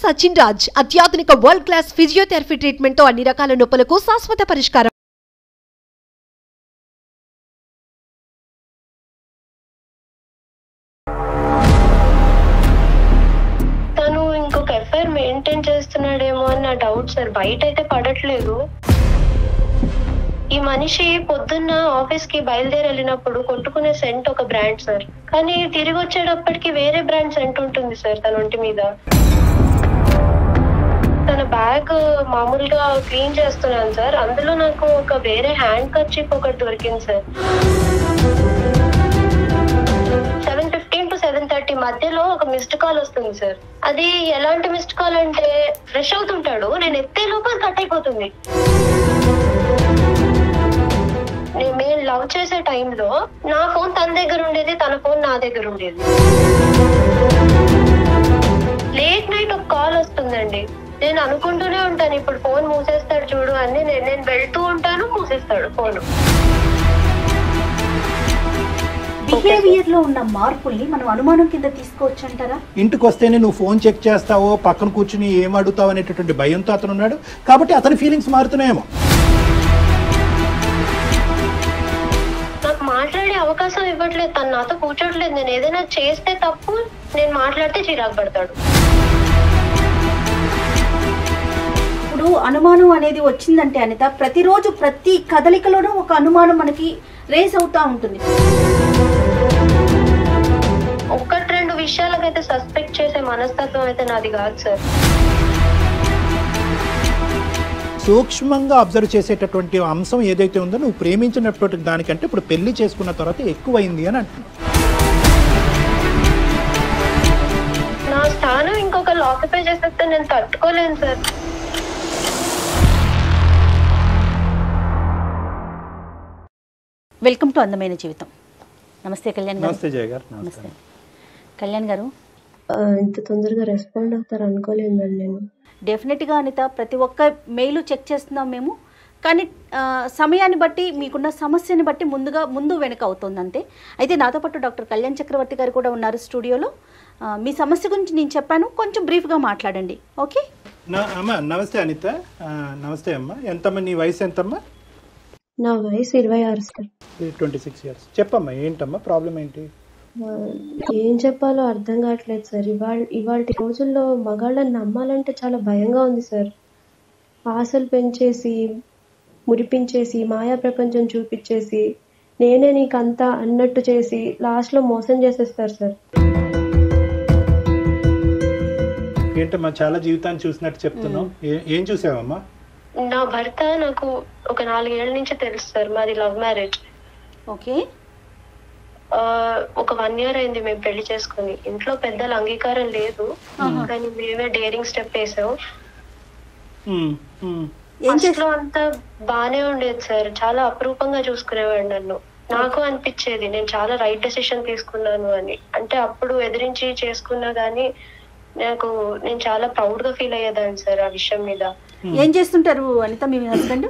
సచిన్ రాజ్ అత్యాధునిక world class physiotherapy treatment తో అన్ని రకాల నొప్పులకు శాశ్వత పరిష్కారం. తను ఇంకొక ఎఫ్ఐఆర్ మెయింటైన్ చేస్తున్నాడేమో అని నా డౌట్ సార్. బయట అయితే పడట్లేదు. ఈ మనిషి పొద్దున్న ఆఫీస్ కి బయలుదేరి వెళ్ళినప్పుడు కొట్టుకునే సెంట్ ఒక బ్రాండ్ సార్, కానీ తిరిగి వచ్చేటప్పటికి వేరే బ్రాండ్ సెంట్ ఉంటుంది సార్ తన ఒంటి మీద. తన బ్యాగ్ మామూలుగా క్లీన్ చేస్తున్నాను సార్, అందులో నాకు ఒక వేరే హ్యాండ్ కర్చీఫ్ ఒకటి దొరికింది సార్. 7:15 to 7:30 మధ్యలో ఒక మిస్డ్ కాల్ వస్తుంది సార్. అది ఎలాంటి మిస్డ్ కాల్ అంటే, ఫ్రెష్ అవుతుంటాడు, నేను ఎత్తే లోపు కట్ అయిపోతుంది. మేము లవ్ చేసే టైంలో నా ఫోన్ తన దగ్గర ఉండేది, తన ఫోన్ నా దగ్గర ఉండేది. లేట్ నైట్ ఒక కాల్ వస్తుందండి. నేను అనుకుంటూనే ఉంటాను ఇప్పుడు ఫోన్ మూసేస్తాడు చూడు అని. నేను వెళ్తూ ఉంటాను, మూసేస్తాడు ఫోన్. బిహేవియర్ లో ఉన్న మార్పుల్ని మనం అనుమానం కింద తీసుకోవచ్చు అంటారా? ఇంటికి వస్తేనే నువ్వు ఫోన్ చెక్ చేస్తావో, పక్కన కూర్చుని ఏం అడుగుతావు అనేటటువంటి భయంతో అతను ఉన్నాడు కాబట్టి అతని ఫీలింగ్స్ మారుతున్నాయేమో. నాకు మాట్లాడే అవకాశం ఇవ్వట్లేదు, తను నాతో కూర్చోట్లేదు. నేను ఏదైనా చేస్తే తప్పు, నేను మాట్లాడితే చిరాకు పడతాడు. ఇప్పుడు అనుమానం అనేది వచ్చిందంటే అనిత, ప్రతిరోజు ప్రతి కదలికలోనూ ఒక అనుమానం మనకి రేస్ అవుతా ఉంటుంది. ఒక్కటి రెండు విషయాలకైతే సస్పెక్ట్ చేసే మనస్తత్వం అయితే నాది కాదు సార్. సూక్ష్మంగా అబ్జర్వ్ చేసేటటువంటి అంశం ఏదైతే ఉందో, నువ్వు ప్రేమించినటువంటి దానికంటే ఇప్పుడు పెళ్లి చేసుకున్న తర్వాత ఎక్కువైంది అని అంటున్నావు. నా స్థానం ఇంకొకరు ఆక్యుపై చేసేస్తే నేను తట్టుకోలేను సార్. వెల్కమ్ టు అందమైన జీవితం. నమస్తే కళ్యాణ్ గారు. నమస్తే జయ గారు. నమస్తే కళ్యాణ్ గారు. ఇంత తొందరగా రెస్పాండ్ అవుతారు అనుకోలేదు మేడం నేను. డెఫినెట్గా అనిత, ప్రతి ఒక్క మెయిల్ చెక్ చేస్తున్నాం మేము, కానీ సమయాన్ని బట్టి, మీకున్న సమస్యని బట్టి ముందు వెనక అవుతుంది అంతే. అయితే నాతో పాటు డాక్టర్ కళ్యాణ్ చక్రవర్తి గారు కూడా ఉన్నారు స్టూడియోలో. మీ సమస్య గురించి నేను చెప్పాను, కొంచెం బ్రీఫ్గా మాట్లాడండి. ఓకే అమ్మా. నమస్తే అనిత. నమస్తే అమ్మా. ఎంతమ్మా నీ వయసు? ఎంతమ్మా? నా వయసు 26 సార్. 26 years. చెప్పమ్మా, ఏంటమ్మా ప్రాబ్లం ఏంటి? ఏం చెప్పాలో అర్థం కావట్లేదు సార్. ఇవాళ రోజుల్లో మగాళ్ళని నమ్మాలంటే చాలా భయంగా ఉంది సార్. ఆశలు పెంచేసి, మురిపించేసి, మాయా ప్రపంచం చూపించేసి, నేనే నీకంతా అన్నట్టు చేసి లాస్ట్లో మోసం చేసేస్తారు సార్. ఏంటమ్మా చాలా జీవితాన్ని చూసినట్టు చెప్తున్నావు. ఏం చూసావమ్మా? నా భర్త నాకు ఒక 4 ఏళ్ల నుంచి తెలుసు సార్. మాది లవ్ మ్యారేజ్. ఓకే. ఒక 1 year అయింది మేము పెళ్లి చేసుకుని. ఇంట్లో పెద్దల అంగీకారం లేదు, కానీ మేమే డేరింగ్ స్టెప్ వేసాం. ఇంట్లో అంతా బానే ఉండేది సార్. చాలా అపురూపంగా చూసుకునేవాడు నన్ను. నాకు అనిపించేది నేను చాలా రైట్ డెసిషన్ తీసుకున్నాను అని. అంటే అప్పుడు ఎదిరించి చేసుకున్నా గానీ నేను చాలా ప్రౌడ్ గా ఫీల్ అయ్యేదాన్ని సార్ ఆ విషయం మీద. ఏం చేస్తుంటారు అనిత మీ హస్బెండ్?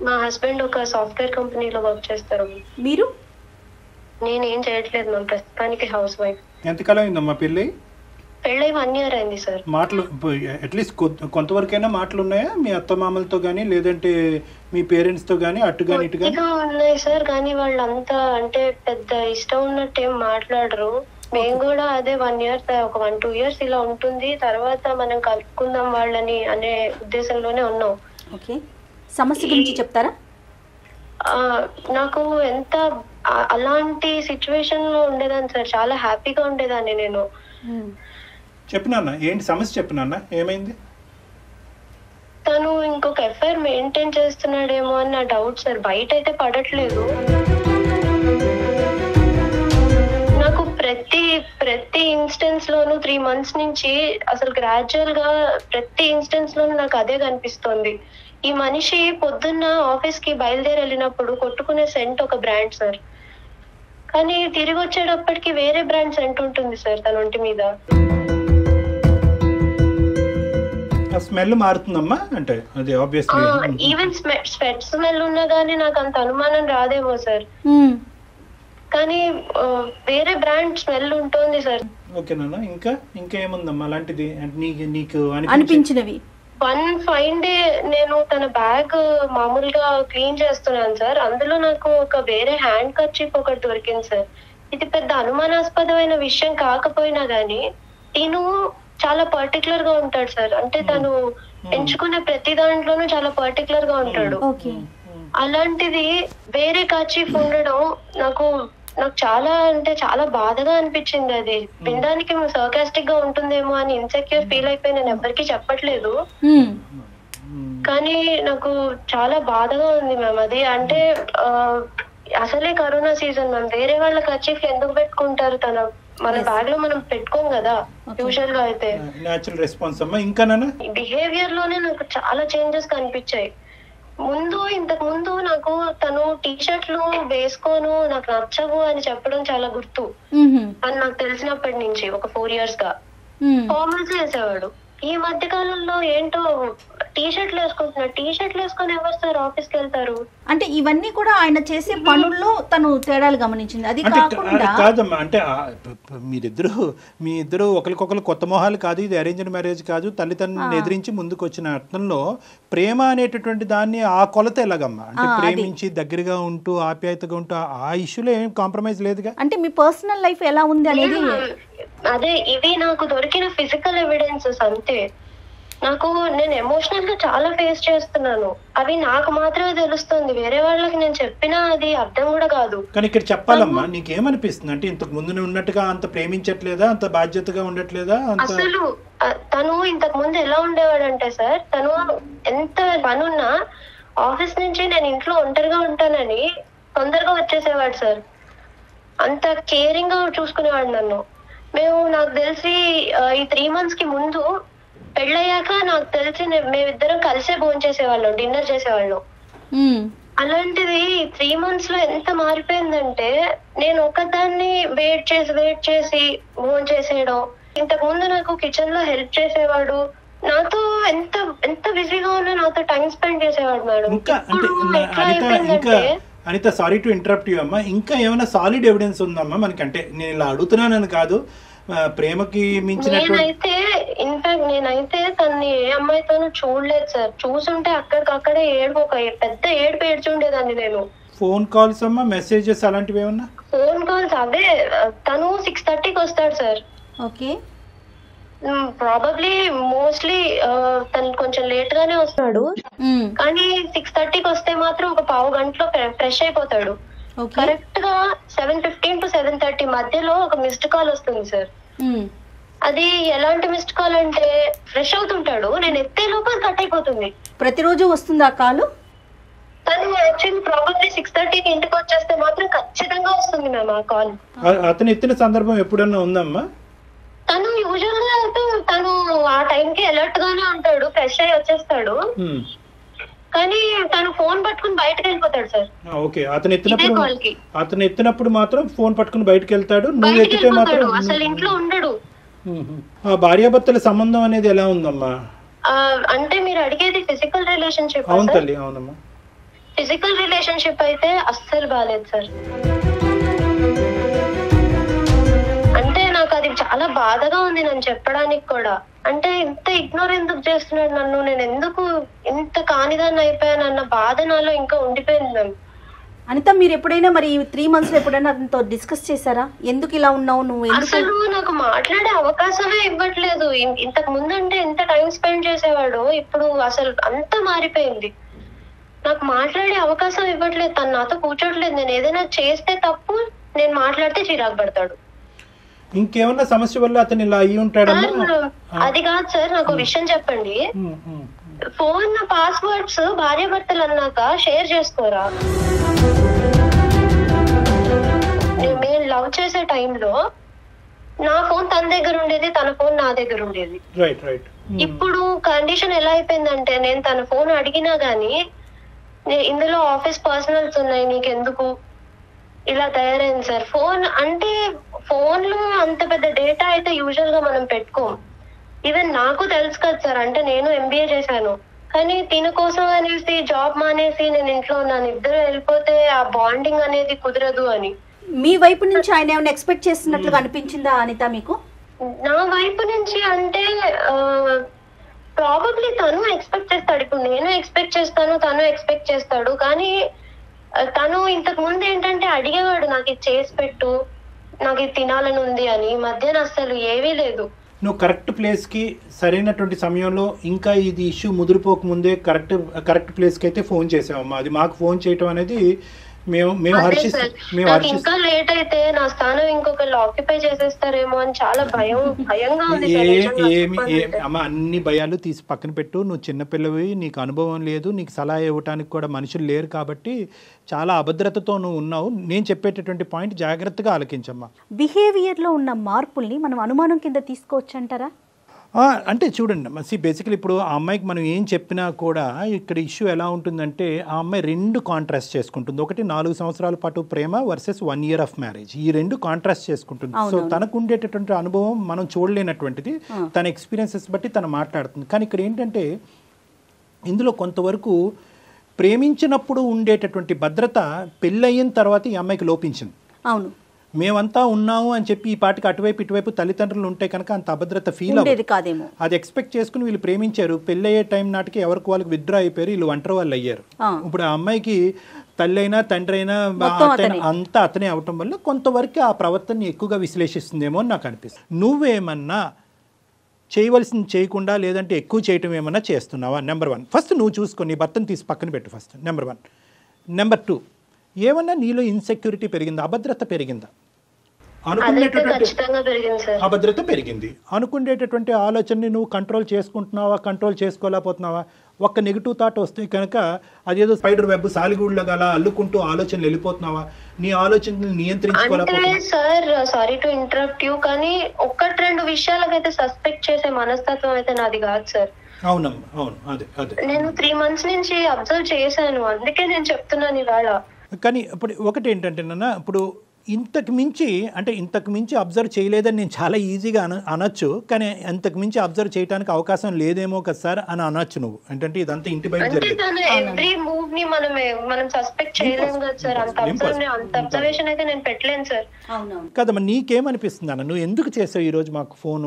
మా హస్బెండ్ ఒక సాఫ్ట్వేర్ కంపెనీలో వర్క్ చేస్తారు. మీరు? నేనేం చేయట్లేదు మ్యామ్, ప్రస్తుతానికి హౌస్ వైఫ్. ఎంతకాలం అయిందమ్మా పెళ్ళి? పెళ్ళై 1 year అయింది సార్. మాటలు అట్లీస్ట్ కొంతవరకైనా మాటలు ఉన్నాయా మీ అత్త మామలతో గానీ, లేదంటే మీ పేరెంట్స్ తో గానీ, అటు గానీ ఇటు గానీ? ఉన్నాయి సార్, కానీ వాళ్ళంతా అంటే పెద్ద ఇష్టం ఉన్నట్టు ఏం మాట్లాడరు. మేము కూడా అదే 1 year, ఒక 1-2 years ఇలా ఉంటుంది, తర్వాత మనం కలుపుకుందాం వాళ్ళని అనే ఉద్దేశంలోనే ఉన్నాం. ఓకే, సమస్య గురించి చెప్తారా? నాకు ఎంత అలాంటి సిచ్యువేషన్ లో ఉండేదాన్ని సార్, చాలా హ్యాపీగా ఉండేదాన్ని నేను. చెప్పు నాన్న, ఏంటి సమస్య? చెప్పు నాన్న, ఏమైంది? తను ఇంకొక ఎఫ్ఐఆర్ మెయింటైన్ చేస్తున్నాడేమో అని నా డౌట్ సార్. బయట అయితే పడట్లేదు. నాకు ప్రతి ఇన్స్టెన్స్ లోను 3 months నుంచి అసలు గ్రాడ్యువల్ గా ప్రతి ఇన్స్టెన్స్ లోను నాకు అదే కనిపిస్తోంది. ఈ మనిషి పొద్దున్న ఆఫీస్ కి బయలుదేరి వెళ్ళినప్పుడు కొట్టుకునే సెంట్ ఒక బ్రాండ్ సార్, కానీ తిరిగి వచ్చేటప్పటికి వేరే బ్రాండ్ సెంట్ ఉంటుంది సార్ తన ఒంటి మీద. స్మెల్ మారుతుందమ్మా? అంటే అది ఆబ్వియస్లీ ఈవెన్ స్వెట్ స్మెల్ ఉన్నా గానీ నాకు అంత అనుమానం రాదేమో సార్, కానీ వేరే బ్రాండ్ స్మెల్ ఉంటుంది సార్. ఓకే నాన్న. ఇంకా ఏముందమ్మా అలాంటిది అంటే నీకు అనిపించినవి? వన్ ఫైన్ డే నేను తన బ్యాగ్ మామూలుగా క్లీన్ చేస్తున్నాను సార్, అందులో నాకు ఒక వేరే హ్యాండ్ కర్చీఫ్ ఒకటి దొరికింది సార్. ఇది పెద్ద అనుమానాస్పదమైన విషయం కాకపోయినా గానీ తిను చాలా పర్టికులర్ గా ఉంటాడు సార్. అంటే తను ఎంచుకునే ప్రతి దాంట్లోనూ చాలా పర్టికులర్ గా ఉంటాడు. అలాంటిది వేరే కర్చీఫ్ ఉండడం నాకు చాలా అంటే చాలా బాధగా అనిపించింది. అది వినడానికి సర్కాస్టిక్ గా ఉంటుందేమో అని ఇన్సెక్యూర్ ఫీల్ అయిపోయి నేను ఎవరికి చెప్పట్లేదు, కానీ నాకు చాలా బాధగా ఉంది మ్యామ్. అది అంటే అసలే కరోనా సీజన్ మ్యామ్, వేరే వాళ్ళ కర్చీఫ్ ఎందుకు పెట్టుకుంటారు? మన బ్యాగ్ లో మనం పెట్టుకోం కదా యూజువల్ గా అయితే. బిహేవియర్ లోనే నాకు చాలా చేంజెస్ కనిపించాయి. ఇంతకు ముందు నాకు తను టీషర్ట్లు వేసుకోను, నాకు నచ్చవు అని చెప్పడం చాలా గుర్తు. అని నాకు తెలిసినప్పటి నుంచి ఒక 4 years గా ఫార్మల్స్ వేసేవాడు. ఈ మధ్య కాలంలో ఏంటో టీషర్ట్లు వేసుకుంటున్నాడు. టీషర్ట్లు వేసుకొని ఎవరు సార్ ఆఫీస్ కి వెళ్తారు? అంటే ఇవన్నీ కూడా ఆయన చేసే పనుల్లో తను తేడాలు గమనించింది. అది కాదమ్మా, అంటే మీ ఇద్దరు ఒకరికొకరు కొత్త మొహాలు కాదు, ఇది అరేంజ్డ్ మ్యారేజ్ కాదు. తల్లిదండ్రులను ఎదిరించి ముందుకు వచ్చిన అర్థంలో ప్రేమ అనేటటువంటి దాన్ని ఆ కొలత ఎలాగమ్మా? అంటే ప్రేమించి దగ్గరగా ఉంటూ ఆప్యాయతగా ఉంటూ ఆ ఇష్యూలో ఏం కాంప్రమైజ్ లేదుగా. అంటే మీ పర్సనల్ లైఫ్ ఎలా ఉంది అనేది అదే ఇవి నాకు దొరికిన ఫిజికల్ ఎవిడెన్సెస్ అంతే. నేను ఎమోషనల్ గా చాలా ఫేస్ చేస్తున్నాను. అవి నాకు మాత్రమే తెలుస్తుంది, వేరే వాళ్ళకి నేను చెప్పినా అది అర్థం కూడా కాదు. కానీ ఇక్కడ చెప్పాలమ్మా, నీకేమనిపిస్తుంది? అంటే ఇంతకు ముందు ఉన్నట్టుగా అంత ప్రేమించట్లేదా, అంత బాధ్యతగా ఉండట్లేదా? అసలు తను ఇంతకు ముందు ఎలా ఉండేవాడంటే సార్, తను ఎంత పనున్నా ఆఫీస్ నుంచి నేను ఇంట్లో ఒంటరిగా ఉంటానని తొందరగా వచ్చేసేవాడు సార్. అంత కేరింగ్ గా చూసుకునేవాడు నన్ను. నాకు తెలిసి ఈ 3 months కి ముందు పెళ్ళయ్యాక నాకు తెలిసి మేమిద్దరం కలిసే భోంచేసేవాళ్ళం, డిన్నర్ చేసేవాళ్ళం. అలాంటిది 3 months లో ఎంత మారిపోయిందంటే నేను ఒకదాన్ని వెయిట్ చేసి భోంచేసేయడం. ఇంతకు ముందు నాకు కిచెన్ లో హెల్ప్ చేసేవాడు, నాతో ఎంత బిజీగా ఉన్నా నాతో టైం స్పెండ్ చేసేవాడు madam. Anita, sorry to interrupt you అమ్మా, ఇంకా ఏమైనా సాలిడ్ ఎవిడెన్స్ ఉందమ్మా మనకంటే? నేను ఇలా అడుగుతున్నానని కాదు, ప్రేమకి మించినట్టు. నేనైతే తన్ని ఏ అమ్మాయితోనూ చూడలేదు సార్. చూసుంటే అక్కడికక్కడే పెద్ద ఏడుపు ఏడ్చుండేదాన్ని నేను. ఫోన్ కాల్స్ అమ్మా, మెసేజెస్ అలాంటివి ఏమన్నా? ఫోన్ కాల్స్ అవే. తను 6:30కి వస్తాడు సార్. ఓకే. ప్రాబబ్లీ మోస్ట్లీ తను కొంచెం లేట్ గానే వస్తాడు, కానీ 6:30కి వస్తే మాత్రం ఒక 1/2 గంటలో ఫ్రెష్ అయిపోతాడు. కరెక్ట్ గా 7:15 to 7:30 మధ్యలో ఒక మిస్డ్ కాల్ వస్తుంది సార్. అది ఎలాంటి మిస్డ్ కాల్ అంటే ఫ్రెష్ అవుతుంటాడు, నేను ఎత్తే లోపల కట్ అయిపోతుంది. ప్రతిరోజు వస్తుంది ఆ కాల్? తను యాక్చువల్లీ ప్రాబబ్లీ 6:30కి ఇంటికి వచ్చేస్తే మాత్రం ఖచ్చితంగా వస్తుంది మ్యామ్ ఆ కాల్. అతను ఎత్తిన సందర్భం ఎప్పుడన్నా ఉందమ్మా? తను యూజువల్ గా తను ఆ టైంకి అలర్ట్ గానే ఉంటాడు, ఫ్రెష్ అయ్యి వచ్చేస్తాడు, కానీ తను ఫోన్ పట్టుకుని బయటకు వెళ్ళిపోతాడు సార్. ఓకే. అతను ఎత్తినప్పుడు మాత్రం ఫోన్ పట్టుకుని బయటకు వెళ్తాడు, నువ్వు ఎత్తితే మాత్రం అసలు ఇంట్లో ఉండడు. ఆ భార్యాభర్తల సంబంధం అనేది ఎలా ఉందమ్మా? అంటే మీరు అడిగేది ఫిజికల్ రిలేషన్షిప్? అవును తల్లి, అవునమ్మా. ఫిజికల్ రిలేషన్షిప్ అయితే అస్సలు బాలేదు సార్. అంటే నాకు అది చాలా బాధగా ఉంది నన్ను చెప్పడానికి కూడా. అంటే ఇంత ఇగ్నోర్ ఎందుకు చేస్తున్నాడు నన్ను, నేను ఎందుకు ఇంత కానిదాన్ని అయిపోయానన్న బాధ నాలో ఇంకా ఉండిపోయింది మ్యామ్. అనిత, మీరు ఎప్పుడైనా మరి 3 months లో ఎప్పుడైనా అతనితో డిస్కస్ చేశారా? ఎందుకు ఇలా ఉన్నావు నువ్వు? అసలు నాకు మాట్లాడే అవకాశమే ఇవ్వట్లేదు. ఇంతకు ముందు అంటే ఎంత టైం స్పెండ్ చేసేవాడు, ఇప్పుడు అసలు అంతా మారిపోయింది. నాకు మాట్లాడే అవకాశం ఇవ్వట్లేదు, తను నాతో కూర్చోట్లేదు. నేను ఏదైనా చేస్తే తప్పు, నేను మాట్లాడితే చిరాకు పడతాడు. ఇంకేమన్నా సమస్య వల్ల అతను ఇలా అయ్యి ఉంటాడు? అది కాదు సార్, నాకు విషయం చెప్పండి. ఫోన్ పాస్వర్డ్స్ భార్యాభర్తలు అన్నాక షేర్ చేసుకోరా? మేము లవ్ చేసే టైంలో నా ఫోన్ తన దగ్గర ఉండేది, తన ఫోన్ నా దగ్గర ఉండేది. ఇప్పుడు కండిషన్ ఎలా అయిపోయిందంటే, నేను తన ఫోన్ అడిగినా గానీ ఇందులో ఆఫీస్ పర్సనల్స్ ఉన్నాయి, నీకెందుకు ఇలా తయారైంది సార్. ఫోన్ అంటే ఫోన్ లో అంత పెద్ద డేటా అయితే యూజువల్ గా మనం పెట్టుకోం. ఈవెన్ నాకు తెలుసు కదా సార్, అంటే నేను MBA చేశాను, కానీ తిన కోసం అనేసి జాబ్ మానేసి నేను ఇంట్లో ఉన్నాను. ఇద్దరు వెళ్ళిపోతే ఆ బాండింగ్ అనేది కుదరదు అని. మీ వైపు నుంచి ఆయన ఏమైనా ఎక్స్పెక్ట్ చేస్తున్నట్లుగా అనిపించిందా అనిత మీకు? నా వైపు నుంచి అంటే ప్రాబబ్లీ తను ఎక్స్పెక్ట్ చేస్తాడు, ఇప్పుడు నేను ఎక్స్పెక్ట్ చేస్తాను, తను ఎక్స్పెక్ట్ చేస్తాడు. కానీ తను ఇంతకు ముందు ఏంటంటే అడిగేవాడు, నాకు ఇది చేసి పెట్టు, నాకు ఇది తినాలని ఉంది అని. ఈ మధ్యన అసలు ఏమీ లేదు. నువ్వు కరెక్ట్ ప్లేస్కి సరైనటువంటి సమయంలో ఇంకా ఇది ఇష్యూ ముదిరిపోక ముందే కరెక్ట్ ప్లేస్కి అయితే ఫోన్ చేసావమ్మా. అది మాకు ఫోన్ చేయటం అనేది మేము నాకు ఇంకా లేట్ అయితే నా స్థానం ఇంకొకళ్ళు ఆక్యుపై చేసేస్తారేమో అని చాలా భయంగా ఉంది. అమ్మ అన్ని భయాలు తీసి పక్కన పెట్టు. నువ్వు చిన్నపిల్లవి, నీకు అనుభవం లేదు, నీకు సలహా ఇవ్వడానికి కూడా మనుషులు లేరు కాబట్టి చాలా అభద్రతతో నువ్వు ఉన్నావు. నేను చెప్పేటటువంటి పాయింట్ జాగ్రత్తగా ఆలకించమ్మా. బిహేవియర్లో ఉన్న మార్పుల్ని మనం అనుమానం కింద తీసుకోవచ్చు అంటారా? అంటే చూడండి, బేసికలీ ఇప్పుడు ఆ అమ్మాయికి మనం ఏం చెప్పినా కూడా ఇక్కడ ఇష్యూ ఎలా ఉంటుందంటే ఆ అమ్మాయి రెండు కాంట్రాస్ట్ చేసుకుంటుంది. ఒకటి 4 సంవత్సరాల పాటు ప్రేమ వర్సెస్ 1 year ఆఫ్ మ్యారేజ్. ఈ రెండు కాంట్రాస్ట్ చేసుకుంటుంది. సో తనకు ఉండేటటువంటి అనుభవం మనం చూడలేనటువంటిది, తన ఎక్స్పీరియన్సెస్ బట్టి తను మాట్లాడుతుంది. కానీ ఇక్కడ ఏంటంటే ఇందులో కొంతవరకు ప్రేమించినప్పుడు ఉండేటటువంటి భద్రత పెళ్ళయిన తర్వాత ఈ అమ్మాయికి లోపించింది. అవును, మేమంతా ఉన్నాము అని చెప్పి ఈ పాటికి అటువైపు ఇటువైపు తల్లిదండ్రులు ఉంటే కనుక అంత అభద్రత ఫీల్ అవ్వదు కాదేమో. అది ఎక్స్పెక్ట్ చేసుకుని వీళ్ళు ప్రేమించారు, పెళ్ళి అయ్యే టైం నాటికి ఎవరికి వాళ్ళకి విత్డ్రా అయిపోయారు, వీళ్ళు ఒంటరి వాళ్ళు అయ్యారు. ఇప్పుడు ఆ అమ్మాయికి తల్లి అయినా తండ్రి అయినా అంతా అతనే అవటం వల్ల కొంతవరకు ఆ ప్రవర్తనని ఎక్కువగా విశ్లేషిస్తుందేమో అని నాకు అనిపిస్తుంది. నువ్వేమన్నా చేయవలసింది చేయకుండా లేదంటే ఎక్కువ చేయటం ఏమన్నా చేస్తున్నావా? నెంబర్ 1 ఫస్ట్ నువ్వు చూసుకో, నీ భర్తను తీసి పక్కన పెట్టు ఫస్ట్, నెంబర్ 1. నెంబర్ 2, ఏమన్నా నీలో ఇన్సెక్యూరిటీ పెరిగిందా, అభద్రత పెరిగిందా? అభద్రత పెరిగింది. అనుకునేటటువంటి ఆలోచనని నువ్వు కంట్రోల్ చేసుకుంటున్నావా, కంట్రోల్ చేసుకోలేకపోతున్నావా? ఒక్క నెగిటివ్ థాట్ వస్తే కనుక అదేదో స్పైడర్ వెబ్ సాలిగూడ్లాగా అలా అల్లుకుంటూ ఆలోచనలు వెళ్ళిపోతున్నావా? నీ ఆలోచనలు నియంత్రించుకోలేకపోతున్నావా? Sir sorry to interrupt you, కానీ 1-2 విషయాలకైతే సస్పెక్ట్ చేసే మనస్తత్వం అయితే నాది కాదు సార్. అవునమ్మా, అవును, అదే అదే నేను 3 months నుంచి అబ్జర్వ్ చేశాను, అందుకే నేను చెప్తున్నాను ఇవాళ. కానీ ఇప్పుడు ఒకటి ఏంటంటే నాన్న, ఇప్పుడు ఇంతకు మించి అబ్జర్వ్ చేయలేదని నేను చాలా ఈజీగా అనొచ్చు, కానీ ఇంతకు మించి అబ్జర్వ్ చేయడానికి అవకాశం లేదేమో కదా సార్ అని అనొచ్చు నువ్వు. ఏంటంటే ఇదంతా ఇంటి బయట ఎవ్రీ మూవ్ ని మనం సస్పెక్ట్ చేయలేము కదా సార్. అంత అబ్జర్వేషన్ అయితే నేను పెట్టలేను సార్. కదమ్మా, నీకేమనిపిస్తుంది అన్న, నువ్వు ఎందుకు చేసావు ఈ రోజు మాకు ఫోన్?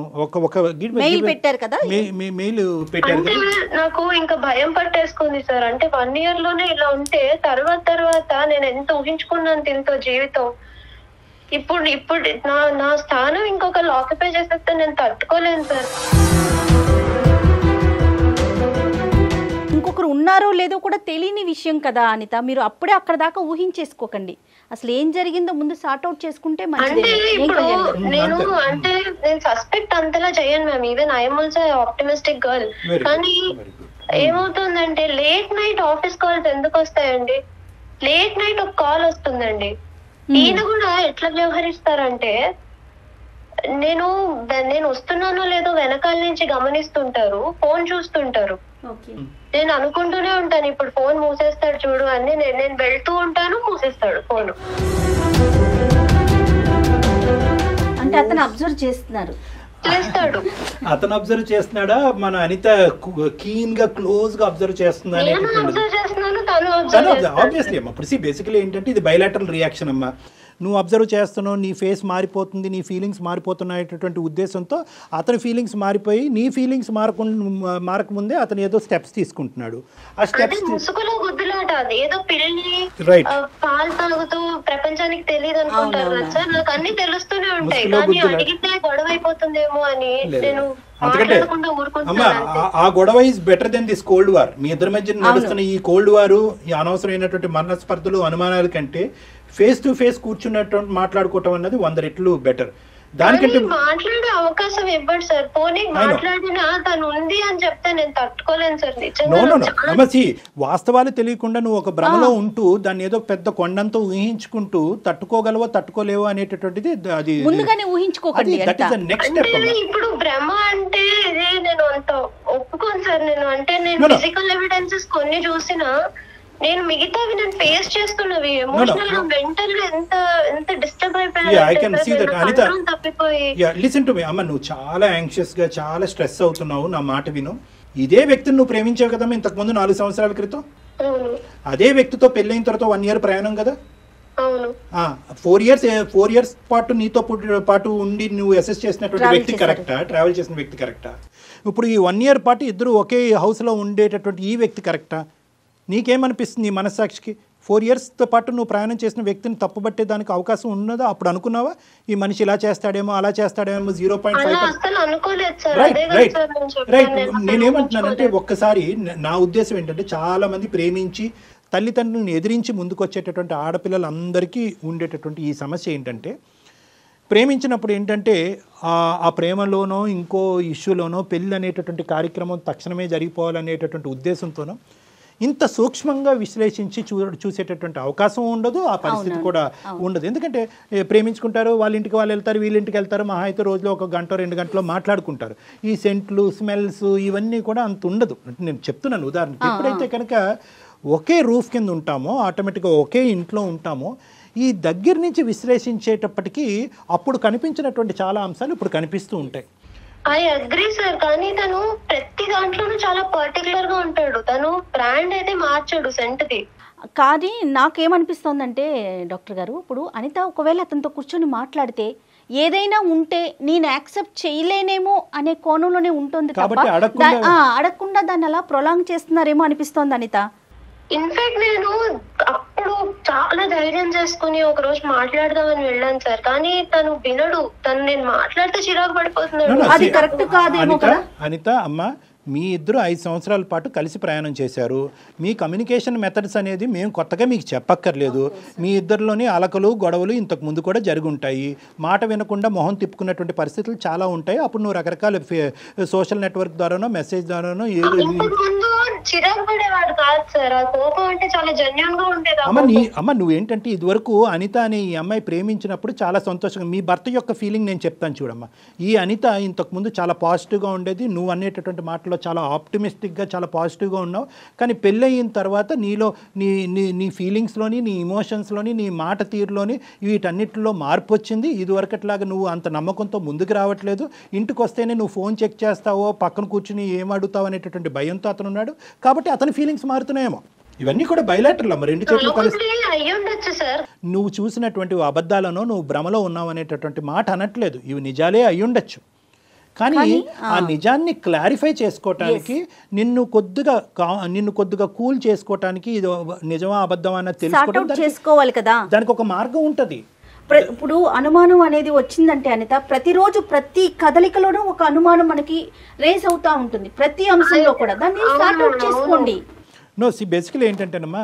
మెయిల్ పెట్టారు కదా, మెయిల్ పెట్టారు కదా. నాకు ఇంకా భయం పట్టేసుకుంది సార్. అంటే 1 year లోనే ఇలా ఉంటే తర్వాత నేను ఎంత ఊహించుకున్నాను దీంతో జీవితం. ఇప్పుడు నా స్థానం ఇంకొకరు ఆక్యుపై చేసేస్తే నేను తట్టుకోలేను సార్. ఇంకొకరు ఉన్నారో లేదో కూడా తెలియని విషయం కదా అనిత. మీరు అప్పుడే అక్కడ దాకా ఊహించేసుకోకండి. అసలు ఏం జరిగిందో ముందు సార్ట్ అవుట్ చేసుకుంటే అంటే ఇప్పుడు నేను సస్పెక్ట్ అంతలా చేయను ma'am. Even I'm also optimistic girl. కానీ ఏమవుతుందంటే లేట్ నైట్ ఆఫీస్ కాల్స్ ఎందుకు వస్తాయండి? లేట్ నైట్ ఒక కాల్ వస్తుందండి. ఈయన కూడా ఎట్లా వ్యవహరిస్తారంటే, నేను వస్తున్నానో లేదో వెనకాల నుంచి గమనిస్తుంటారు, ఫోన్ చూస్తుంటారు. నేను అనుకుంటూనే ఉంటాను ఇప్పుడు ఫోన్ మూసేస్తాడు చూడు అని. నేను వెళ్తూ ఉంటాను, మూసేస్తాడు ఫోన్. అంటే అతను అబ్జర్వ్ చేస్తున్నారు, అతను అబ్జర్వ్ చేస్తున్నాడా? మన అనిత కీన్ గా క్లోజ్ గా అబ్జర్వ్ చేస్తుందా? ఆబ్వియస్లీ అమ్మా. ఇప్పుడు బేసికలీ ఏంటంటే ఇది బైలాటరల్ రియాక్షన్ అమ్మా. నువ్వు అబ్జర్వ్ చేస్తున్నావు, నీ ఫేస్ మారిపోతుంది, నీ ఫీలింగ్స్ మారిపోతున్నాయటువంటి ఉద్దేశంతో అతని ఫీలింగ్స్ మారిపోయి నీ ఫీలింగ్స్ మారకముందే అతను ఏదో స్టెప్స్ తీసుకుంటున్నాడు. ఆ స్టెప్స్ ఏదో పిల్లి పాలు తాగుతూ ప్రపంచానికి తెలియదు అనుకుంటారు కదా సార్. నాకు అన్ని తెలుస్తూనే ఉంటాయి, కానీ అడిగితే గొడవ అయిపోతుందేమో అని నేను అమ్మా ఆ గొడవ is better than this cold war. మీ ఇద్దరి మధ్య నడుస్తున్న ఈ కోల్డ్ వారు, ఈ అనవసరమైనటువంటి మనస్పర్ధలు, అనుమానాల కంటే ఫేస్ టు ఫేస్ కూర్చున్నటువంటి మాట్లాడుకోవటం అన్నది 100 రెట్లు బెటర్. దానికంటే మాట్లాడే అవకాశం ఇవ్వండి సార్. పోనీ మాట్లాడినా తను ఉంది అని చెప్తే నేను తట్టుకోలేను సార్. నమసి వాస్తవాలు తెలియకుండా నువ్వు ఒక భ్రమలో ఉంటూ దాన్ని ఏదో పెద్ద కొండంతో ఊహించుకుంటూ తట్టుకోగలవో తట్టుకోలేవో అనేటటువంటిది అది ఊహించుకోకండి. Next step. ఇప్పుడు భ్రమ అంటే నేను అంత ఒప్పుకోను సార్. నేను ఫిజికల్ ఎవిడెన్సెస్ కొన్ని చూసినా, నేను మిగతావి నేను ఫేస్ చేస్తున్నవి ఎమోషనల్ గా మెంటల్ గా ఎంత డిస్టర్బ్ అయిపోయాను తప్పిపోయి. లిసన్ టు మీ అమ్మ, నువ్వు చాలా యాంగ్షియస్ గా చాలా స్ట్రెస్ అవుతున్నావు. నా మాట విను. ఇదే వ్యక్తిని నువ్వు ప్రేమించావు కదమ్మా ఇంతకు ముందు 4 సంవత్సరాల క్రితం. అదే వ్యక్తితో పెళ్ళైన తర్వాత 1 year ప్రయాణం కదా. అవును 4 years పాటు నీతో పాటు ఉండి నువ్వు అసెస్ చేసినటువంటి వ్యక్తి కరెక్టా? ట్రావెల్ చేసిన వ్యక్తి కరెక్టా? ఇప్పుడు ఈ 1 year పాటు ఇద్దరు ఒకే హౌస్లో ఉండేటటువంటి ఈ వ్యక్తి కరెక్టా? నీకేమనిపిస్తుంది ఈ మనస్సాక్షికి? 4 yearsతో పాటు నువ్వు ప్రయాణం చేసిన వ్యక్తిని తప్పుపట్టే దానికి అవకాశం ఉన్నదా? అప్పుడు అనుకున్నావా ఈ మనిషి ఇలా చేస్తాడేమో అలా చేస్తాడేమో 0.5? రైట్. నేనేమంటున్నానంటే ఒక్కసారి నా ఉద్దేశం ఏంటంటే చాలా మంది ప్రేమించి తల్లిదండ్రులను ఎదిరించి ముందుకు వచ్చేటటువంటి ఆడపిల్లలందరికీ ఉండేటటువంటి ఈ సమస్య ఏంటంటే ప్రేమించినప్పుడు ఏంటంటే ఆ ప్రేమలోనో ఇంకో ఇష్యూలోనో పెళ్ళి అనేటటువంటి కార్యక్రమం తక్షణమే జరిగిపోవాలనేటటువంటి ఉద్దేశంతోనో ఇంత సూక్ష్మంగా విశ్లేషించి చూసేటటువంటి అవకాశం ఉండదు, ఆ పరిస్థితి కూడా ఉండదు. ఎందుకంటే ప్రేమించుకుంటారు, వాళ్ళ ఇంటికి వాళ్ళు వెళ్తారు, వీళ్ళ ఇంటికి వెళ్తారు, మహా అయితే రోజులో 1 గంట 2 గంటలో మాట్లాడుకుంటారు. ఈ సెంట్లు స్మెల్స్ ఇవన్నీ కూడా అంత ఉండదు. నేను చెప్తున్నాను ఉదాహరణకి. ఎప్పుడైతే కనుక ఒకే రూఫ్ కింద ఉంటామో, ఆటోమేటిక్గా ఒకే ఇంట్లో ఉంటామో, ఈ దగ్గర నుంచి విశ్లేషించేటప్పటికీ అప్పుడు కనిపించినటువంటి చాలా అంశాలు ఇప్పుడు కనిపిస్తూ ఉంటాయి. I agree sir. కానీ తను ప్రతి దాంట్లోనూ చాలా పర్టికులర్ గా ఉంటాడు. తను బ్రాండ్ అయితే మార్చాడు సెంట్ది. కానీ నాకేమనిపిస్తోందంటే డాక్టర్ గారు, ఇప్పుడు అనిత ఒకవేళ అతనితో కూర్చొని మాట్లాడితే ఏదైనా ఉంటే నేను యాక్సెప్ట్ చేయలేనేమో అనే కోణంలోనే ఉంటుంది తప్ప అడగకుండా దాన్ని అలా ప్రొలాంగ్ చేస్తున్నారేమో అనిపిస్తోంది అనిత. ఇన్ఫాక్ట్ నేను అప్పుడు చాలా ధైర్యం చేసుకుని ఒక రోజు మాట్లాడదామని వెళ్ళాను సార్, కానీ తను వినడు. తను నేను మాట్లాడితే చిరాకు పడిపోతున్నాడు. అది కరెక్ట్ కాదేమో కదా అనిత. అమ్మ, మీ ఇద్దరు 5 సంవత్సరాల పాటు కలిసి ప్రయాణం చేశారు. మీ కమ్యూనికేషన్ మెథడ్స్ అనేది మేము కొత్తగా మీకు చెప్పక్కర్లేదు. మీ ఇద్దరిలోని అలకలు గొడవలు ఇంతకు ముందు కూడా జరిగి ఉంటాయి. మాట వినకుండా మొహం తిప్పుకున్నటువంటి పరిస్థితులు చాలా ఉంటాయి. అప్పుడు నువ్వు రకరకాల సోషల్ నెట్వర్క్ ద్వారానో మెసేజ్ ద్వారానో చిరాకు పడేవాడు కాదు సార్. ఆ కోపం అంటే చాలా జెన్యూన్ గా ఉండేది. అమ్మ నువ్వేంటంటే ఇదివరకు అనిత అనే ఈ అమ్మాయి ప్రేమించినప్పుడు చాలా సంతోషంగా, మీ భర్త యొక్క ఫీలింగ్ నేను చెప్తాను చూడమ్మా. ఈ అనిత ఇంతకు ముందు చాలా పాజిటివ్గా ఉండేది. నువ్వు అనేటటువంటి మాటలో చాలా ఆప్టిమిస్టిక్గా చాలా పాజిటివ్గా ఉన్నావు. కానీ పెళ్ళయిన తర్వాత నీలో నీ ఫీలింగ్స్లోని నీ ఇమోషన్స్లోని నీ మాట తీరులోని వీటన్నిటిలో మార్పు వచ్చింది. ఇదివరకట్లాగా నువ్వు అంత నమ్మకంతో ముందుకు రావట్లేదు. ఇంటికి వస్తేనే నువ్వు ఫోన్ చెక్ చేస్తావో పక్కన కూర్చుని ఏం అడుగుతావు అనేటటువంటి భయంతో అతను ఉన్నాడు. కాబట్టి అతని ఫీలింగ్స్ మారుతున్నాయేమో. ఇవన్నీ కూడా బయలాటర్లు అమ్మ, 2 చేతులు కలిసి. నువ్వు చూసినటువంటి అబద్ధాలను నువ్వు భ్రమలో ఉన్నావు అనేటటువంటి మాట అనట్లేదు. ఇవి నిజాలే అయ్యుండొచ్చు. కానీ ఆ నిజాన్ని క్లారిఫై చేసుకోవటానికి నిన్ను కొద్దిగా కూల్ చేసుకోవటానికి ఇది నిజమా అబద్ధమా అన్నది తెలుసుకోవాలి కదా. దానికి ఒక మార్గం ఉంటుంది. ఇప్పుడు అనుమానం అనేది వచ్చిందంటే అనిత, ప్రతిరోజు ప్రతి కదలికలోనూ ఒక అనుమానం మనకి రేస్ అవుతా ఉంటుంది, ప్రతి అంశంలో కూడా. దాన్ని సార్ట్ అవుట్ చేసుకోండి. బేసికలీ ఏంటంటేనమ్మా,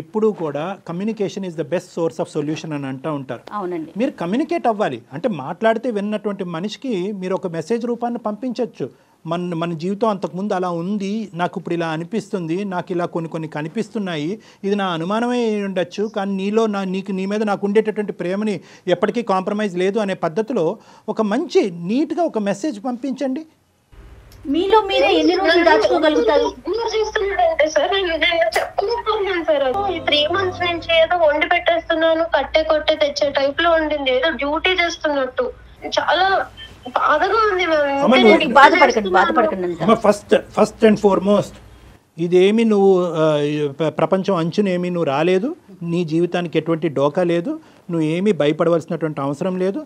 ఎప్పుడు కూడా communication is the best source of solution అని అంటూ ఉంటారు. అవునండి. మీరు కమ్యూనికేట్ అవ్వాలి. అంటే మాట్లాడితే విన్నటువంటి మనిషికి మీరు ఒక మెసేజ్ రూపాన్ని పంపించవచ్చు. మన జీవితం అంతకుముందు అలా ఉంది, నాకు ఇప్పుడు ఇలా అనిపిస్తుంది, నాకు ఇలా కొన్ని కనిపిస్తున్నాయి, ఇది నా అనుమానమే ఉండొచ్చు, కానీ నీ మీద నాకు ఉండేటటువంటి ప్రేమని ఎప్పటికీ కాంప్రమైజ్ లేదు అనే పద్ధతిలో ఒక మంచి నీట్గా ఒక మెసేజ్ పంపించండి. మీలో మీరే ఎన్ని రోజులు దాచుకోగలుగుతారు? 3 months నుంచి ఏదో వండి పెట్టేస్తున్నాను, కొట్టే తెచ్చే టైప్ లో ఉండింది. ఏదో డ్యూటీ చేస్తున్నట్టు చాలా బాధగా ఉంది. బాధపడకండి. ఫస్ట్ అండ్ ఫార్మోస్ట్, ఇదేమి నువ్వు ప్రపంచం అంచునేమి నువ్వు రాలేదు. నీ జీవితానికి ఎటువంటి డోకా లేదు. నువ్వు ఏమీ భయపడవలసినటువంటి అవసరం లేదు.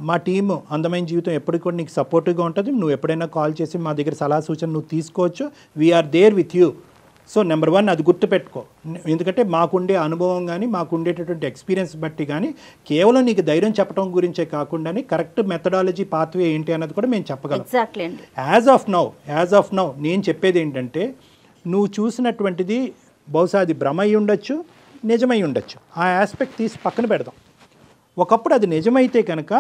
మా టీము అందమైన జీవితం ఎప్పటికి కూడా నీకు సపోర్టివ్గా ఉంటుంది. నువ్వు ఎప్పుడైనా కాల్ చేసి మా దగ్గర సలహా సూచన నువ్వు తీసుకోవచ్చు. We are there with you. So number 1 అది గుర్తుపెట్టుకో. ఎందుకంటే మాకుండే అనుభవం కానీ మాకుండేటటువంటి ఎక్స్పీరియన్స్ బట్టి కానీ కేవలం నీకు ధైర్యం చెప్పడం గురించే కాకుండా కరెక్ట్ మెథడాలజీ పాత్వే ఏంటి అన్నది కూడా మేము చెప్పగలం. యాజ్ ఆఫ్ నౌ నేను చెప్పేది ఏంటంటే, నువ్వు చూసినటువంటిది బహుశా అది భ్రమ అయి ఉండొచ్చు, నిజమై ఉండొచ్చు. ఆ ఆస్పెక్ట్ తీసి పక్కన పెడదాం. ఒకప్పుడు అది నిజమైతే కనుక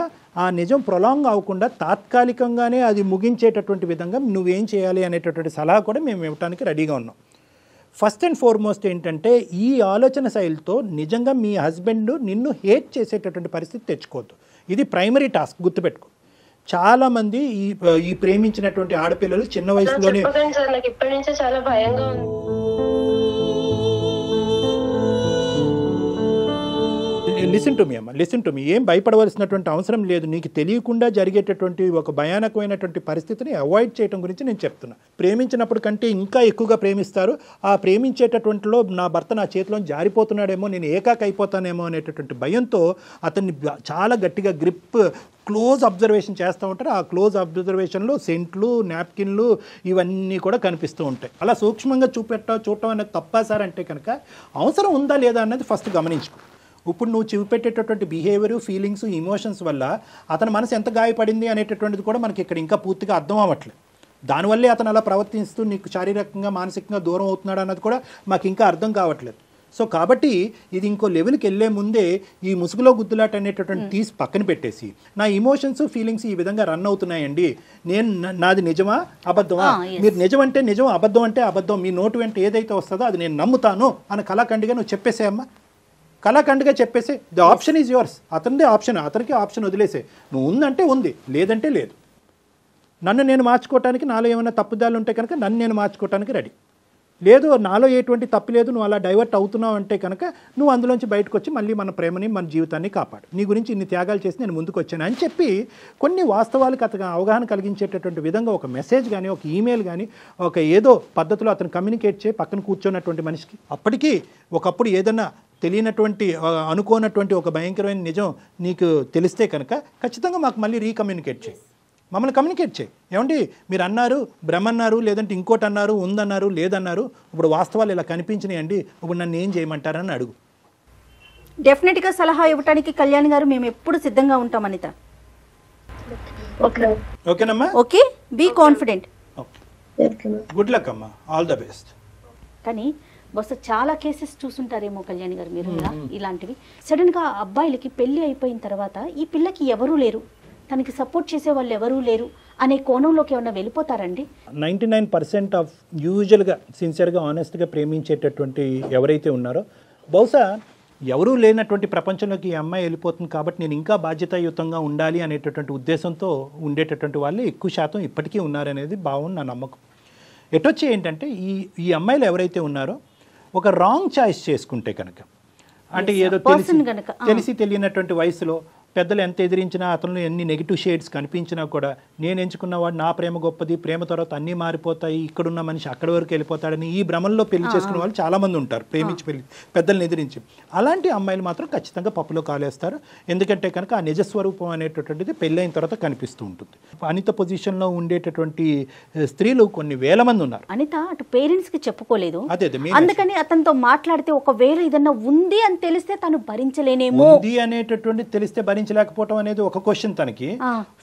ఆ నిజం ప్రొలాంగ్ అవ్వకుండా తాత్కాలికంగానే అది ముగించేటటువంటి విధంగా నువ్వేం చేయాలి అనేటటువంటి సలహా కూడా మేము ఇవ్వడానికి రెడీగా ఉన్నాం. ఫస్ట్ అండ్ ఫార్మోస్ట్ ఏంటంటే, ఈ ఆలోచన శైలితో నిజంగా మీ హస్బెండ్ నిన్ను హేట్ చేసేటటువంటి పరిస్థితి తెచ్చుకోవద్దు. ఇది ప్రైమరీ టాస్క్, గుర్తుపెట్టుకో. చాలామంది ఈ ప్రేమించినటువంటి ఆడపిల్లలు చిన్న వయసులోనే ఇప్పటి నుంచే చాలా భయంగా ఉంది. లిసన్ టు మీ అమ్మ, లిసన్ టు మీ. ఏం భయపడవలసినటువంటి అవసరం లేదు. నీకు తెలియకుండా జరిగేటటువంటి ఒక భయానకమైనటువంటి పరిస్థితిని అవాయిడ్ చేయడం గురించి నేను చెప్తున్నా. ప్రేమించినప్పుడు కంటే ఇంకా ఎక్కువగా ప్రేమిస్తారు. ఆ ప్రేమించేటటువంటిలో నా భర్త నా చేతిలో జారిపోతున్నాడేమో, నేను ఏకాకి అయిపోతానేమో అనేటటువంటి భయంతో అతన్ని చాలా గట్టిగా గ్రిప్, క్లోజ్ అబ్జర్వేషన్ చేస్తూ ఉంటారు. ఆ క్లోజ్ అబ్జర్వేషన్లో సెంట్లు, నాప్కిన్లు ఇవన్నీ కూడా కనిపిస్తూ ఉంటాయి. అలా సూక్ష్మంగా చూడటం అనేది తప్పా సార్ అంటే కనుక అవసరం ఉందా లేదా అన్నది ఫస్ట్ గమనించుకో. ఇప్పుడు నువ్వు చూపెట్టేటటువంటి బిహేవియర్, ఫీలింగ్స్, ఇమోషన్స్ వల్ల అతని మనసు ఎంత గాయపడింది అనేటటువంటిది కూడా మనకి ఇక్కడ ఇంకా పూర్తిగా అర్థం అవ్వట్లేదు. దానివల్లే అతను అలా ప్రవర్తిస్తూ నీకు శారీరకంగా మానసికంగా దూరం అవుతున్నాడు అన్నది కూడా మాకు ఇంకా అర్థం కావట్లేదు. సో కాబట్టి ఇది ఇంకో లెవెల్కి వెళ్ళే ముందే ఈ ముసుగులో గుద్దులాట అనేటటువంటి తీసి పక్కన పెట్టేసి, నా ఇమోషన్స్, ఫీలింగ్స్ ఈ విధంగా రన్ అవుతున్నాయండి, నాది నిజమా అబద్ధమా, మీరు నిజం అంటే నిజం, అబద్ధం అంటే అబద్ధం, మీ నోటు వెంట ఏదైతే వస్తుందో అది నేను నమ్ముతాను అని కళాఖండిగా నువ్వు చెప్పేసేయమ్మా. కళాఖండిగా చెప్పేసి ద ఆప్షన్ ఈజ్ యువర్స్. అతనిదే ఆప్షన్, అతనికి ఆప్షన్ వదిలేసే. నువ్వు ఉందంటే ఉంది, లేదంటే లేదు. నన్ను నేను మార్చుకోవటానికి, నాలో ఏమైనా తప్పుదాలు ఉంటే కనుక నన్ను నేను మార్చుకోవటానికి రెడీ. లేదు, నాలో ఎటువంటి తప్పు లేదు, నువ్వు అలా డైవర్ట్ అవుతున్నావు అంటే కనుక నువ్వు అందులోంచి బయటకు వచ్చి మళ్ళీ మన ప్రేమని, మన జీవితాన్ని కాపాడు. నీ గురించి ఇన్ని త్యాగాలు చేసి నేను ముందుకు వచ్చాను అని చెప్పి కొన్ని వాస్తవాలకు అతను అవగాహన కలిగించేటటువంటి విధంగా ఒక మెసేజ్ కానీ, ఒక ఈమెయిల్ కానీ, ఒక ఏదో పద్ధతిలో అతను కమ్యూనికేట్ చేయి పక్కన కూర్చున్నటువంటి మనిషికి. అప్పటికీ ఒకప్పుడు ఏదన్నా తెలియనటువంటి, అనుకోనటువంటి ఒక భయంకరమైన నిజం నీకు తెలిస్తే కనుక ఖచ్చితంగా మాకు మళ్ళీ రీకమ్యూనికేట్ చేయి, మమ్మల్ని కమ్యూనికేట్ చేయి. ఏమండి మీరు అన్నారు, బ్రహ్మన్నారు, లేదంటే ఇంకోటి అన్నారు, ఉందన్నారు, లేదన్నారు, ఇప్పుడు వాస్తవాలు ఇలా కనిపించినాయండి, ఇప్పుడు నన్ను ఏం చేయమంటారని అడుగు. డెఫినెట్గా సలహా ఇవ్వడానికి కళ్యాణ్ గారు మేము ఎప్పుడు సిద్ధంగా ఉంటాం అనిత. ఓకేనమ్మా? Okay, be confident. Good luck అమ్మా, ఆల్ ద బెస్ట్. కానీ బహుశా చాలా కేసెస్ చూసుంటారేమో కళ్యాణ్ గారు మీరు ఇలాంటివి. సడన్గా అబ్బాయిలకి పెళ్లి అయిపోయిన తర్వాత ఈ పిల్లకి ఎవరూ లేరు, తనకి సపోర్ట్ చేసే వాళ్ళు ఎవరూ లేరు అనే కోణంలోకి ఏమన్నా వెళ్ళిపోతారండి? 99% ఆఫ్ యూజువల్గా సిన్సియర్గా, ఆనెస్ట్గా ప్రేమించేటటువంటి ఎవరైతే ఉన్నారో, బహుశా ఎవరూ లేనటువంటి ప్రపంచంలోకి ఈ అమ్మాయి వెళ్ళిపోతుంది కాబట్టి నేను ఇంకా బాధ్యతాయుతంగా ఉండాలి అనేటటువంటి ఉద్దేశంతో ఉండేటటువంటి వాళ్ళు ఎక్కువ శాతం ఇప్పటికీ ఉన్నారనేది భావం, నా నమ్మకం. ఎటొచ్చి ఏంటంటే ఈ అమ్మాయిలు ఎవరైతే ఉన్నారో ఒక రాంగ్ చాయిస్ చేసుకుంటే కనుక, అంటే ఏదో తెలిసి తెలియనటువంటి వయసులో పెద్దలు ఎంత ఎదిరించినా, అతను ఎన్ని నెగిటివ్ షేడ్స్ కనిపించినా కూడా, నేను ఎంచుకున్నవాడు నా ప్రేమ గొప్పది, ప్రేమ తర్వాత అన్నీ మారిపోతాయి, ఇక్కడున్న మనిషి అక్కడి వరకు వెళ్ళిపోతాడని ఈ భ్రమంలో పెళ్లి చేసుకున్న వాళ్ళు చాలామంది ఉంటారు, ప్రేమించి పెద్దలను ఎదిరించి. అలాంటి అమ్మాయిలు మాత్రం ఖచ్చితంగా పప్పులో కాలేస్తారు. ఎందుకంటే కనుక ఆ నిజస్వరూపం అనేటటువంటిది పెళ్ళైన తర్వాత కనిపిస్తూ ఉంటుంది. అనిత పొజిషన్లో ఉండేటటువంటి స్త్రీలు కొన్ని వేల మంది ఉన్నారు. అనిత అటు పేరెంట్స్కి చెప్పుకోలేదు, అదే అందుకని అతనితో మాట్లాడితే ఒకవేళ ఏదన్నా ఉంది అని తెలిస్తే తను భరించలేనేమో. ఉంది అనేటటువంటి తెలిస్తే భరించలేకపోవటం అనేది ఒక క్వశ్చన్. తనకి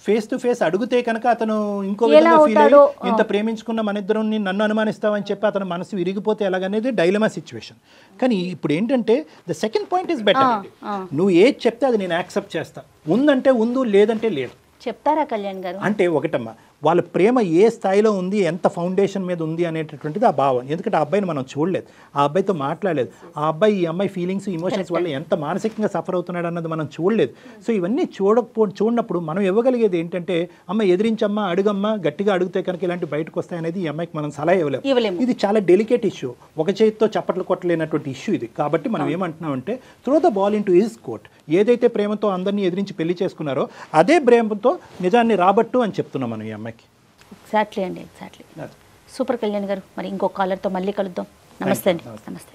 ఫేస్ టు ఫేస్ అడిగితే కనుక అతను ఇంకో విధంగా ఫీల్ అయ్యి, ఇంత ప్రేమించుకున్న మన ఇద్దరం నన్ను అనుమానిస్తావని చెప్పి అతను మనసు విరిగిపోతే ఎలాగనేది డైలమా సిచ్యువేషన్. కానీ ఇప్పుడు ఏంటంటే the second point is better. నువ్వు ఏది చెప్తే అది నేను యాక్సెప్ట్ చేస్తా, ఉందంటే ఉందు, లేదంటే లేదు. చెప్తారా కళ్యాణ్ గారు? అంటే ఒకటమ్మా, వాళ్ళ ప్రేమ ఏ స్థాయిలో ఉంది, ఎంత ఫౌండేషన్ మీద ఉంది అనేటటువంటిది ఆ భావం. ఎందుకంటే ఆ అబ్బాయిని మనం చూడలేదు, ఆ అబ్బాయితో మాట్లాడలేదు, ఆ అబ్బాయి ఈ అమ్మాయి ఫీలింగ్స్, ఇమోషన్స్ వల్ల ఎంత మానసికంగా సఫర్ అవుతున్నాడు అన్నది మనం చూడలేదు. సో ఇవన్నీ చూడనప్పుడు మనం ఇవ్వగలిగేది ఏంటంటే, అమ్మ ఎదిరించమ్మా, అడుగమ్మా, గట్టిగా అడిగితే కనుక ఇలాంటి బయటకు వస్తాయనేది ఈ అమ్మాయికి మనం సలహా ఇవ్వలేము. ఇది చాలా డెలికేట్ ఇష్యూ, ఒక చేతితో చప్పట్లు కొట్టలేనటువంటి ఇష్యూ ఇది. కాబట్టి మనం ఏమంటున్నామంటే, throw the ball into his court. ఏదైతే ప్రేమతో అందరినీ ఎదిరించి పెళ్లి చేసుకున్నారో అదే ప్రేమతో నిజాన్ని రాబట్టు అని చెప్తున్నాం మనం ఈ అమ్మాయికి. ఎగ్జాక్ట్లీ అండి, ఎగ్జాక్ట్లీ. సూపర్ కళ్యాణ్ గారు. మరి ఇంకో కాలర్తో మళ్ళీ కలుద్దాం. నమస్తే అండి. నమస్తే.